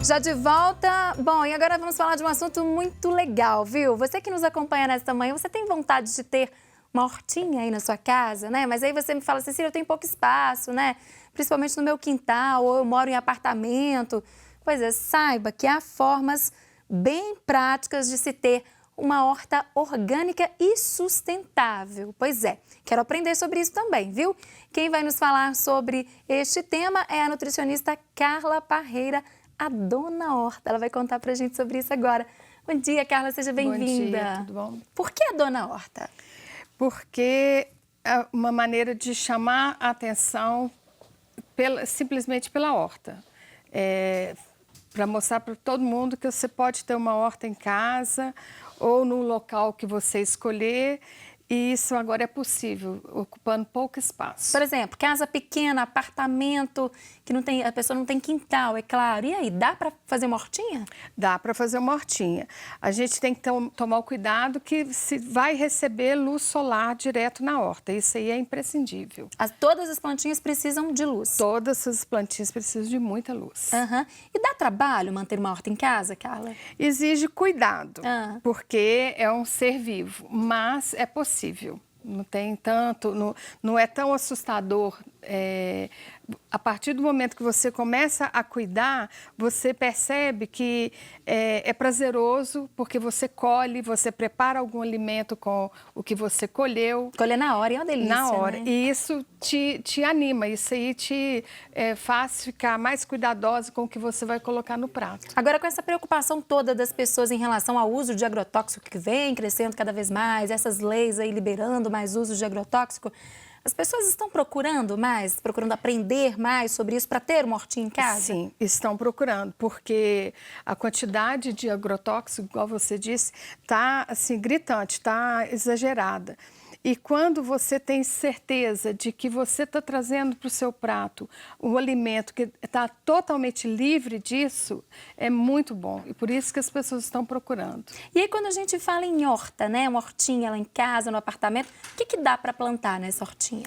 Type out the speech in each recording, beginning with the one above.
Já de volta. Bom, e agora vamos falar de um assunto muito legal, viu? Você que nos acompanha nesta manhã, você tem vontade de ter uma hortinha aí na sua casa, né? Mas aí você me fala, Cecília, eu tenho pouco espaço, né? Principalmente no meu quintal, ou eu moro em apartamento. Pois é, saiba que há formas bem práticas de se ter uma horta orgânica e sustentável. Pois é, quero aprender sobre isso também, viu? Quem vai nos falar sobre este tema é a nutricionista Carla Parreira, a dona horta. Ela vai contar pra gente sobre isso agora. Bom dia, Carla, seja bem-vinda. Bom dia, tudo bom? Por que a dona horta? Porque é uma maneira de chamar a atenção simplesmente pela horta. Para mostrar para todo mundo que você pode ter uma horta em casa ou no local que você escolher. E isso agora é possível, ocupando pouco espaço. Por exemplo, casa pequena, apartamento, que não tem, a pessoa não tem quintal, é claro. E aí, dá para fazer uma hortinha? Dá para fazer uma hortinha. A gente tem que tomar o cuidado que se vai receber luz solar direto na horta. Isso aí é imprescindível. Todas as plantinhas precisam de luz? Todas as plantinhas precisam de muita luz. Uhum. E dá trabalho manter uma horta em casa, Carla? Exige cuidado, porque é um ser vivo, mas é possível. Não tem tanto, não é tão assustador. A partir do momento que você começa a cuidar, você percebe que é prazeroso, porque você colhe, você prepara algum alimento com o que você colheu. Colher na hora, é uma delícia, na hora. Né? E isso te anima, isso aí te faz ficar mais cuidadosa com o que você vai colocar no prato. Agora, com essa preocupação toda das pessoas em relação ao uso de agrotóxico que vem crescendo cada vez mais, essas leis aí liberando mais uso de agrotóxico, as pessoas estão procurando aprender mais sobre isso para ter uma hortinha em casa? Sim, estão procurando, porque a quantidade de agrotóxico, igual você disse, está assim, gritante, está exagerada. E quando você tem certeza de que você está trazendo para o seu prato um alimento que está totalmente livre disso, é muito bom. E por isso que as pessoas estão procurando. E aí, quando a gente fala em horta, né? Uma hortinha lá em casa, no apartamento, o que dá para plantar nessa hortinha?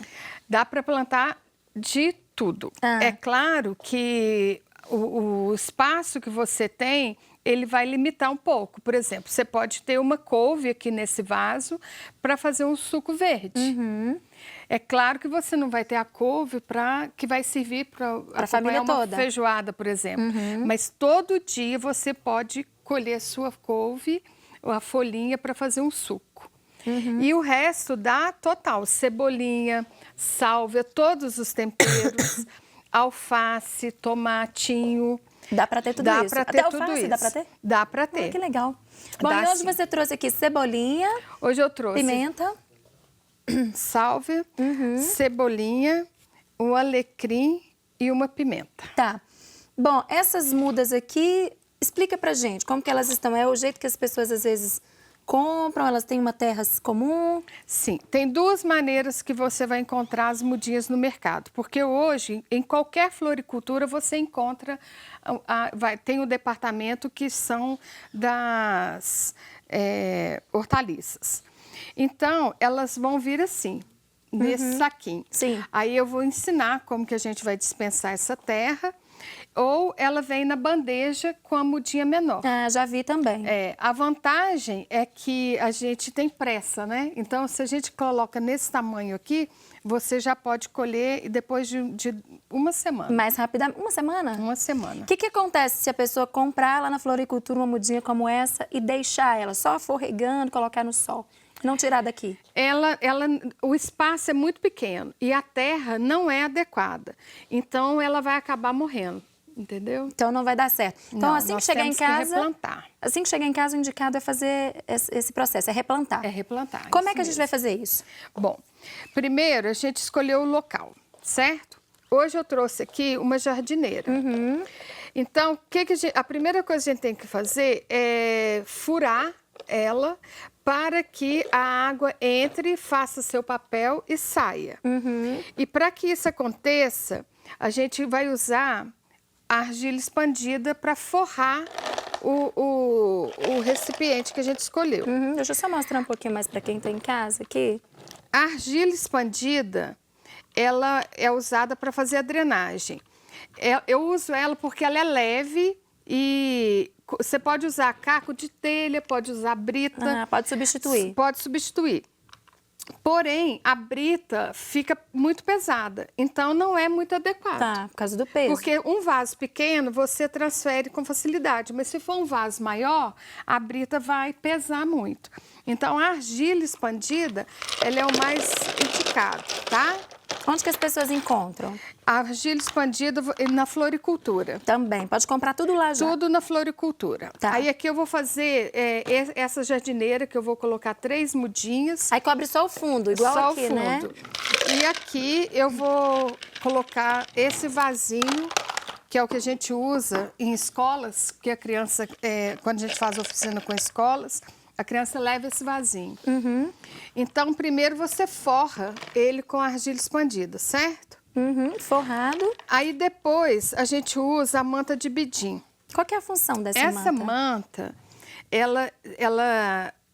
Dá para plantar de tudo. É claro que o espaço que você tem, ele vai limitar um pouco. Por exemplo, você pode ter uma couve aqui nesse vaso para fazer um suco verde. É claro que você não vai ter a couve que vai servir para a família uma toda. feijoada, por exemplo. Mas todo dia você pode colher sua couve, a folhinha, para fazer um suco. E o resto dá total, cebolinha, sálvia, todos os temperos, alface, tomatinho. Dá para ter tudo isso? Dá para ter tudo isso. Dá para ter? Dá para ter. Que legal. Bom, Dá e hoje sim. você trouxe aqui cebolinha, hoje eu trouxe pimenta, sálvia, cebolinha, um alecrim e uma pimenta. Tá. Bom, essas mudas aqui, explica pra gente como que elas estão. É o jeito que as pessoas às vezes compram, elas têm uma terra comum? Sim, tem duas maneiras que você vai encontrar as mudinhas no mercado. Porque hoje, em qualquer floricultura, você encontra, tem o departamento que são das hortaliças. Então, elas vão vir assim, nesse saquinho. Sim. Aí eu vou ensinar como que a gente vai dispensar essa terra. Ou ela vem na bandeja com a mudinha menor. Ah, já vi também. A vantagem é que a gente tem pressa, né? Então, se a gente coloca nesse tamanho aqui, você já pode colher depois de uma semana. Mais rapidamente? Uma semana? Uma semana. O que acontece se a pessoa comprar lá na floricultura uma mudinha como essa e deixar ela só for regando, colocar no sol? Não tirar daqui? O espaço é muito pequeno e a terra não é adequada. Então, ela vai acabar morrendo, entendeu? Então, não vai dar certo. Então, Não, assim que nós chegar em temos que casa... replantar. Assim que chegar em casa, o indicado é fazer esse processo, é replantar. É replantar. Como é que a gente vai fazer isso? Bom, primeiro a gente escolheu o local, certo? Hoje eu trouxe aqui uma jardineira. Então, a primeira coisa que a gente tem que fazer é furar ela para que a água entre, faça seu papel e saia. E para que isso aconteça, a gente vai usar a argila expandida para forrar o recipiente que a gente escolheu. Deixa eu só mostrar um pouquinho mais para quem está em casa aqui. A argila expandida, ela é usada para fazer a drenagem. Eu uso ela porque ela é leve E você pode usar caco de telha, pode usar brita. Ah, pode substituir. Pode substituir. Porém, a brita fica muito pesada, então não é muito adequado. Tá, por causa do peso. Porque um vaso pequeno você transfere com facilidade, mas se for um vaso maior, a brita vai pesar muito. Então, a argila expandida, ela é o mais indicado, tá? Onde que as pessoas encontram? A argila expandida na floricultura. Também, pode comprar tudo lá já. Tudo na floricultura. Tá. Aí aqui eu vou fazer essa jardineira, que eu vou colocar 3 mudinhas. Aí cobre só o fundo, igual Só aqui, o fundo. né? E aqui eu vou colocar esse vasinho, que é o que a gente usa em escolas, que a criança, quando a gente faz oficina com escolas, a criança leva esse vasinho. Uhum. Então, primeiro você forra ele com argila expandida, certo? Uhum, forrado. Aí depois a gente usa a manta de bidim. Qual que é a função dessa Essa manta? manta,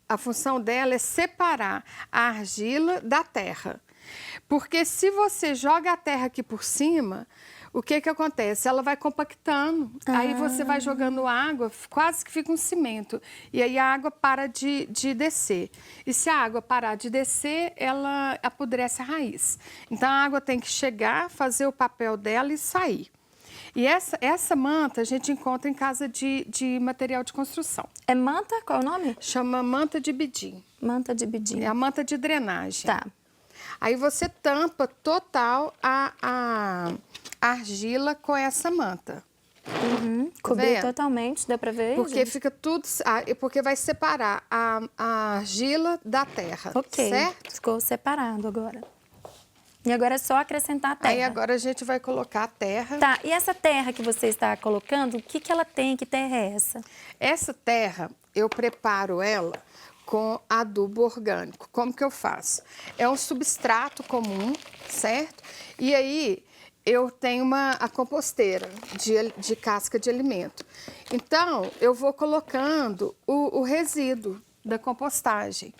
a função dela é separar a argila da terra. Porque se você joga a terra aqui por cima, o que que acontece? Ela vai compactando, aí você vai jogando água, quase que fica um cimento. E aí a água para de descer. E se a água parar de descer, ela apodrece a raiz. Então a água tem que chegar, fazer o papel dela e sair. E essa manta a gente encontra em casa de material de construção. É manta? Qual é o nome? Chama manta de bidim. Manta de bidim. É a manta de drenagem. Tá. Aí você tampa total a argila com essa manta. Uhum. Cobrir vendo? Totalmente, dá pra ver? Porque gente? fica tudo... Porque vai separar a argila da terra, Ok, certo? ficou separado agora. E agora é só acrescentar a terra. Aí agora a gente vai colocar a terra. Tá, e essa terra que você está colocando, o que que ela tem? Que terra é essa? Essa terra, eu preparo ela com adubo orgânico. Como que eu faço? É um substrato comum, certo? E aí eu tenho a composteira de casca de alimento. Então, eu vou colocando o resíduo da compostagem.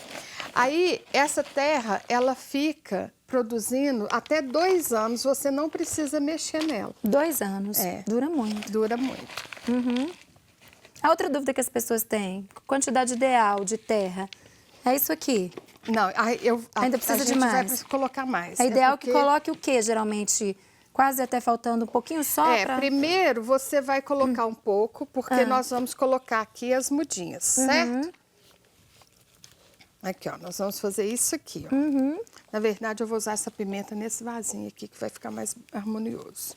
Aí, essa terra, ela fica produzindo até 2 anos, você não precisa mexer nela. 2 anos. É. Dura muito. Dura muito. A outra dúvida que as pessoas têm, quantidade ideal de terra, é isso aqui. Não, Ainda precisa a de gente mais. vai colocar mais. É ideal que porque- coloque o quê, geralmente? Quase até faltando um pouquinho só pra... Primeiro você vai colocar um pouco, porque nós vamos colocar aqui as mudinhas, certo? Aqui, ó, nós vamos fazer isso aqui, ó. Na verdade, eu vou usar essa pimenta nesse vasinho aqui, que vai ficar mais harmonioso.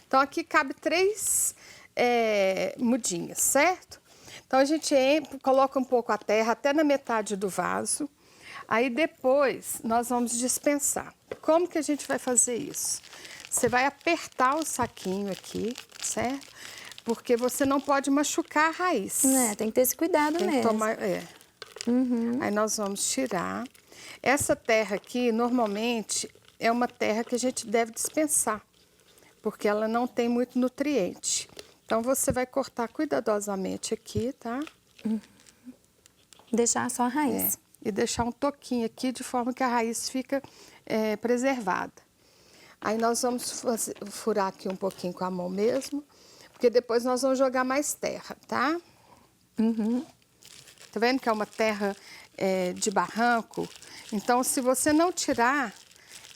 Então, aqui cabe 3 mudinhas, certo? Então, a gente coloca um pouco a terra até na metade do vaso. Aí, depois, nós vamos dispensar. Como que a gente vai fazer isso? Você vai apertar o saquinho aqui, certo? Porque você não pode machucar a raiz. Tem que ter esse cuidado Tem que mesmo. tomar, Aí nós vamos tirar. Essa terra aqui, normalmente, é uma terra que a gente deve dispensar, porque ela não tem muito nutriente. Então, você vai cortar cuidadosamente aqui, tá? Deixar só a raiz. E deixar um toquinho aqui, de forma que a raiz fica preservada. Aí nós vamos furar aqui um pouquinho com a mão mesmo, porque depois nós vamos jogar mais terra, tá? Tá vendo que é uma terra de barranco? Então, se você não tirar,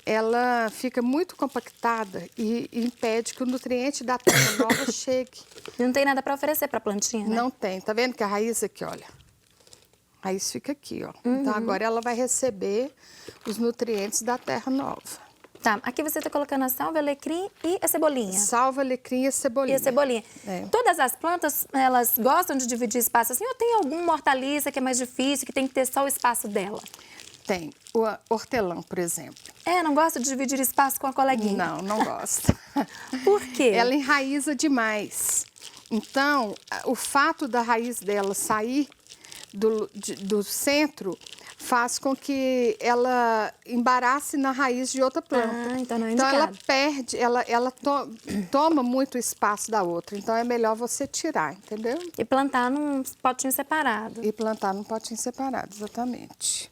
ela fica muito compactada e impede que o nutriente da terra nova chegue. E não tem nada para oferecer para a plantinha, né? Não tem. Tá vendo que a raiz aqui, olha? A raiz fica aqui, ó. Então, agora ela vai receber os nutrientes da terra nova. Tá, aqui você tá colocando a salva, alecrim e a cebolinha. Salva, alecrim e a cebolinha. E a cebolinha. Todas as plantas, elas gostam de dividir espaço assim, ou tem alguma hortaliça que é mais difícil, que tem que ter só o espaço dela? Tem. O hortelã, por exemplo. Não gosta de dividir espaço com a coleguinha? Não, não gosta. Por quê? Ela enraiza demais. Então, o fato da raiz dela sair do centro faz com que ela embarace na raiz de outra planta. Então não é Então ela indicado. perde, toma muito espaço da outra. Então é melhor você tirar, entendeu? E plantar num potinho separado. E plantar num potinho separado, exatamente.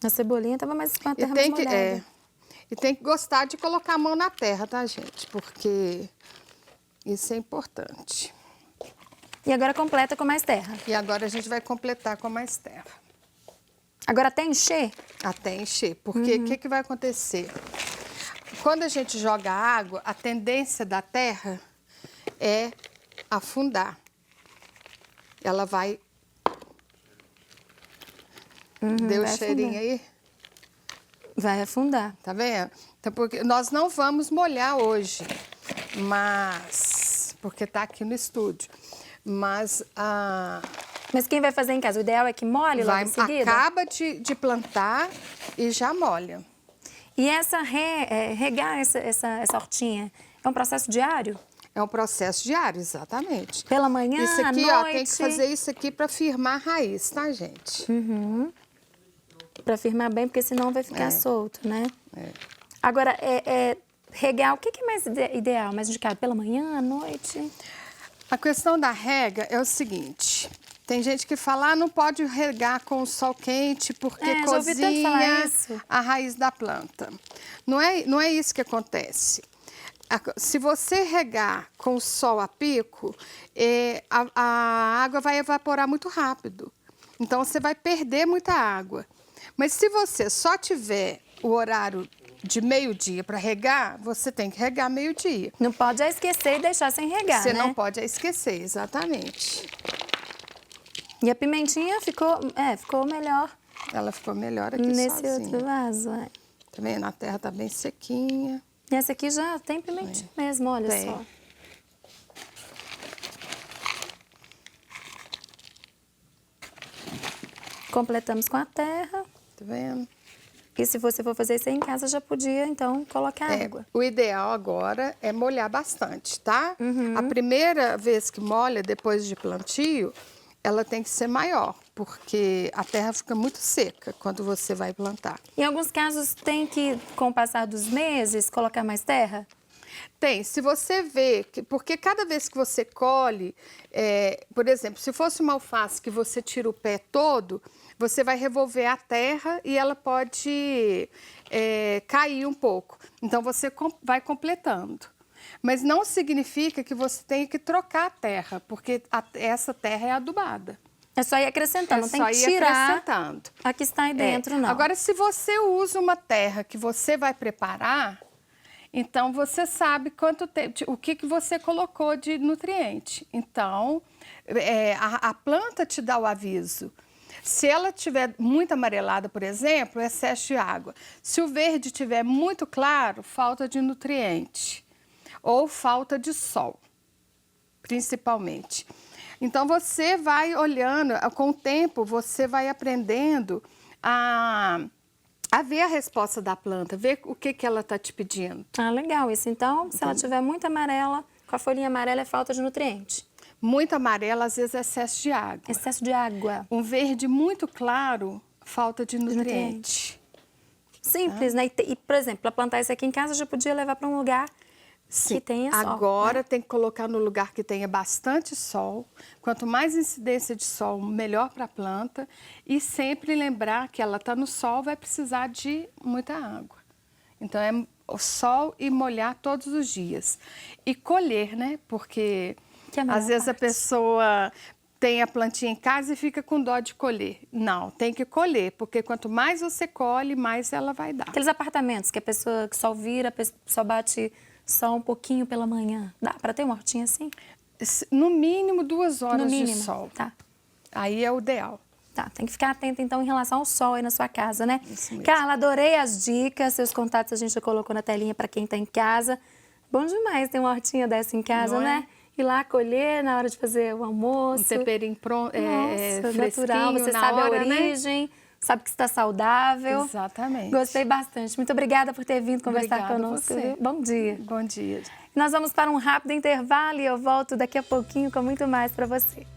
A cebolinha tava mais com a terra E tem mais que, molhada. e tem que gostar de colocar a mão na terra, tá, gente? Porque Isso é importante. E agora completa com mais terra. E agora a gente vai completar com mais terra. Agora até encher? Até encher, porque o que vai acontecer? Quando a gente joga água, a tendência da terra é afundar. Ela vai... Deu o cheirinho afundar. aí? Vai afundar. Tá vendo? Então, porque nós não vamos molhar hoje, mas... Porque tá aqui no estúdio. Mas Mas quem vai fazer em casa? O ideal é que molhe logo em seguida? acaba de plantar e já molha. E regar essa hortinha é um processo diário? É um processo diário, exatamente. Pela manhã, isso à aqui, noite? ó, tem que fazer isso aqui para firmar a raiz, tá, gente? Para firmar bem, porque senão vai ficar solto, né? É. Agora, regar, o que é mais ideal? Mais indicado? Pela manhã, à noite? A questão da rega é o seguinte... Tem gente que fala, não pode regar com o sol quente porque já ouvi tanto falar cozinha isso. a raiz da planta. Não é isso que acontece. Se você regar com o sol a pico, a água vai evaporar muito rápido. Então, você vai perder muita água. Mas se você só tiver o horário de meio-dia para regar, você tem que regar meio-dia. Não pode esquecer e deixar sem regar, Você né? não pode esquecer, exatamente. E a pimentinha ficou melhor Ela ficou melhor aqui nesse sozinha. outro vaso. Tá vendo? A terra tá bem sequinha. E essa aqui já tem pimentinha mesmo, olha Tem. só. Completamos com a terra. Tá vendo? E se você for fazer isso aí em casa, já podia, então, colocar água. O ideal agora é molhar bastante, tá? A primeira vez que molha, depois de plantio, ela tem que ser maior, porque a terra fica muito seca quando você vai plantar. Em alguns casos, tem que, com o passar dos meses, colocar mais terra? Tem, se você vê, porque cada vez que você colhe, por exemplo, se fosse uma alface que você tira o pé todo, você vai revolver a terra e ela pode cair um pouco. Então, você vai completando. Mas não significa que você tenha que trocar a terra, porque essa terra é adubada. É só ir acrescentando, não tem que ir tirar acrescentando. a que está aí dentro, não. Agora, se você usa uma terra que você vai preparar, então você sabe o que você colocou de nutriente. Então, a planta te dá o aviso. Se ela tiver muito amarelada, por exemplo, é excesso de água. Se o verde tiver muito claro, falta de nutriente. Ou falta de sol, principalmente. Então, você vai olhando, com o tempo, você vai aprendendo a ver a resposta da planta, ver o que ela está te pedindo. Ah, legal isso. Então, se ela tiver muito amarela, com a folhinha amarela é falta de nutriente. Muito amarela, às vezes, é excesso de água. Excesso de água. Um verde muito claro, falta de nutriente. Simples, né? E, por exemplo, para plantar isso aqui em casa, já podia levar para um lugar que tenha sol. Agora né? tem que colocar no lugar que tenha bastante sol. Quanto mais incidência de sol, melhor para a planta. E sempre lembrar que ela está no sol, vai precisar de muita água. Então, é o sol e molhar todos os dias. E colher, né? Porque às vezes a pessoa tem a plantinha em casa e fica com dó de colher. Não, tem que colher, porque quanto mais você colhe, mais ela vai dar. Aqueles apartamentos que a pessoa que sol vira, só bate sol um pouquinho pela manhã. Dá para ter uma hortinha assim? No mínimo 2 horas No mínimo, de sol. tá. Aí é o ideal. Tá, tem que ficar atenta então em relação ao sol aí na sua casa, né? Isso mesmo. Carla, adorei as dicas, seus contatos a gente já colocou na telinha para quem tá em casa. Bom demais ter uma hortinha dessa em casa, Não é? né? Ir lá colher na hora de fazer o almoço. Um temperinho pronto, Nossa, fresquinho natural, você na sabe hora, a origem, sabe que está saudável. Exatamente. Gostei bastante. Muito obrigada por ter vindo conversar Obrigada a conosco. você. Viu? Bom dia. Bom dia. Nós vamos para um rápido intervalo e eu volto daqui a pouquinho com muito mais para você.